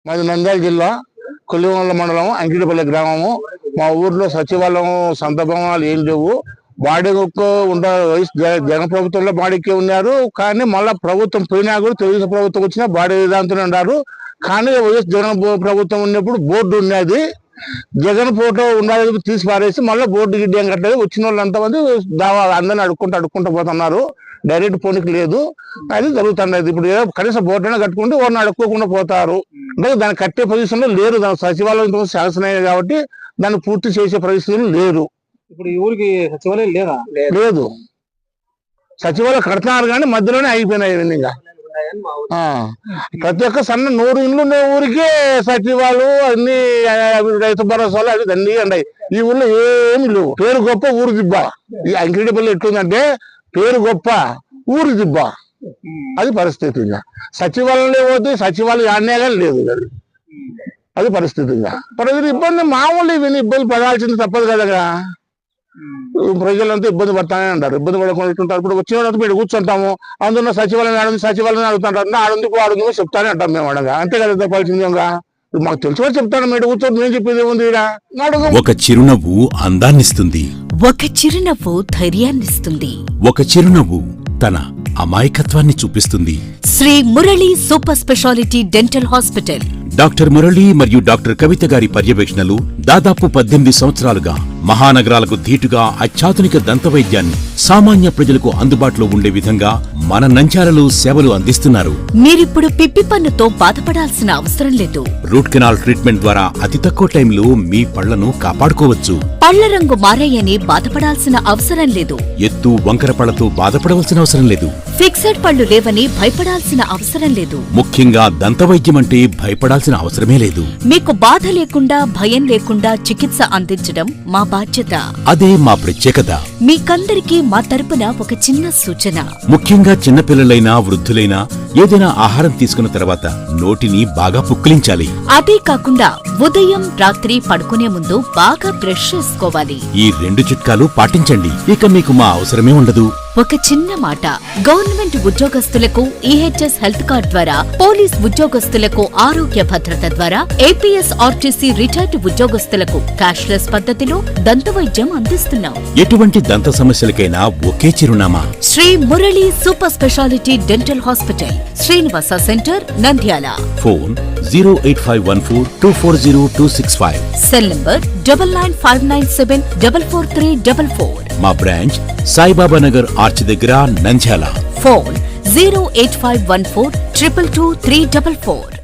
మాది నంద్యాల జిల్లా కొల్లిగొండ మండలం అంకిడిపల్లి గ్రామము. మా ఊర్లో సచివాలయం సొంత భవనాలు ఏం లేవు. బాడీకి జగన్ ప్రభుత్వంలో బాడీకి ఉన్నారు. కానీ మళ్ళా ప్రభుత్వం పోయినా కూడా తెలుగుదేశం ప్రభుత్వం వచ్చినా బాడీ దాంతోనే ఉన్నారు. కానీ వైఎస్ జగన్ ప్రభుత్వం ఉన్నప్పుడు బోర్డు ఉన్నది. జగన్ ఫోటో ఉండాలి తీసి పారేసి మళ్ళీ బోర్డు గిడ్డం కట్టలేదు. వచ్చిన వాళ్ళు ఎంతమంది అందరిని అడుక్కుంటూ పోతున్నారు. డైరెక్ట్ పోనీకి లేదు. అది జరుగుతున్నది. ఇప్పుడు ఏదో కనీసం బోర్డు అయినా కట్టుకుంటే వారిని అడుక్కోకుండా పోతారు. అంటే దాన్ని కట్టే పొజిషన్ లో లేరు. దాని సచివాలయం శాంక్షన్ అయ్యాయి కాబట్టి దాన్ని పూర్తి చేసే పరిస్థితులు లేరు. ఇప్పుడు ఈ ఊరికి సచివాలయం లేదా? లేదు. సచివాలయం కడుతున్నారు కానీ మధ్యలోనే అయిపోయినాయి ఇవన్నీ. ఇంకా ప్రతి ఒక్క సన్న 100 ఇండ్లు ఉండే ఊరికే సచివాలయం అన్ని రైతు భరోసాలు అవి అన్ని ఉన్నాయి. ఈ ఊళ్ళో ఏమి లేవు. పేరు గొప్ప ఊరు దిబ్బ. ఈ అంకిడిపల్లి ఎట్లుందంటే పేరు గొప్ప ఊరు దిబ్బ. అది పరిస్థితి. ఇంకా సచివాలయం లేకపోతే సచివాలయం ఆడనే లేదు. అది పరిస్థితి. ఇంకా ప్రజలు ఇబ్బంది మామూలు ఇవన్నీ ఇబ్బంది పడాల్సింది తప్పదు కదా. ప్రజలంతా ఇబ్బంది పడతానే అంటారు. ఇబ్బంది పడకుండా ఇప్పుడు వచ్చిన వాళ్ళంతా మీరు కూర్చుంటాము. అందులో సచివాలయం అడుగుతుంటారు. ఆడుందుకు చెప్తానే అంటాం మేము అడగా. అంతే కదా తప్పాల్సింది. ఇంకా మాకు తెలిసి చెప్తాను. మీరు కూర్చొని మేము చెప్పేది ఉంది. ఒక చిరునవ్వు అందాన్నిస్తుంది. ఒక చిరునవ్వు ధైర్యాన్నిస్తుంది. ఒక చిరునవ్వు తన అమాయకత్వాన్ని చూపిస్తుంది. Shri Murali super speciality dental hospital. Doctor Murali మరియు డాక్టర్ కవిత గారి పర్యవేక్షణలు దాదాపు 18 సంవత్సరాలుగా మహానగరాలకు ధీటుగా అత్యాధునిక దంతవైద్యాన్ని సామాన్య ప్రజలకు అందుబాటులో ఉండే విధంగా మన నంద్యాలలో సేవలు అందిస్తున్నారు. మీరిప్పుడు పిప్పి పన్నుతో బాధపడాల్సిన అవసరం లేదు. రూట్ కెనాల్ ట్రీట్మెంట్ ద్వారా అతి తక్కువ టైంలో మీ పళ్లను కాపాడుకోవచ్చు. పళ్ల రంగు మారాయని బాధపడాల్సిన అవసరం లేదు. ఎత్తు వంకర పళ్లతో బాధపడవలసిన అవసరం లేదు. ఫిక్సెడ్ పళ్లు లేవని భయపడాల్సిన అవసరం లేదు. ముఖ్యంగా దంతవైద్యం అంటే భయపడాల్సిన అవసరమే లేదు. మీకు బాధ లేకుండా భయం లేకుండా చికిత్స అందించడం మా బాధ్యత. అదే మా ప్రత్యేకత. మీకందరికీ మా తరపున ఒక చిన్న సూచన. ముఖ్యంగా చిన్నపిల్లలైనా వృద్ధులైనా ఏదైనా ఆహారం తీసుకున్న తర్వాత నోటిని బాగా పుక్కిలించాలి. అదే కాకుండా ఉదయం రాత్రి పడుకునే ముందు బాగా బ్రష్ చేసుకోవాలి. ఈ 2 చిట్కాలు పాటించండి. ఇక మీకు మా అవసరమే ఉండదు. ఒక చిన్న మాట. గవర్నమెంట్ ఉద్యోగస్తులకు ఈహెచ్ఎస్ హెల్త్ కార్డ్ ద్వారా, పోలీస్ ఉద్యోగస్తులకు ఆరోగ్య భద్రత ద్వారా, ఏపీఎస్ ఆర్టీసీ రిటైర్డ్ ఉద్యోగస్తులకు క్యాష్లెస్ పద్ధతిలో దంతవైద్యం అందిస్తున్నాం. ఎటువంటి దంత సమస్యలకైనా ఒకే చిరునామా. Shri Murali super speciality dental hospital, Srinivasa centre, Nandyal. Phone 08514240265. Cell number 9959744344. మా బ్రాంచ్ సాయిబాబా నగర్ ఆర్చ్ దగ్గర, నంద్యాల. ఫోన్ 08514222344.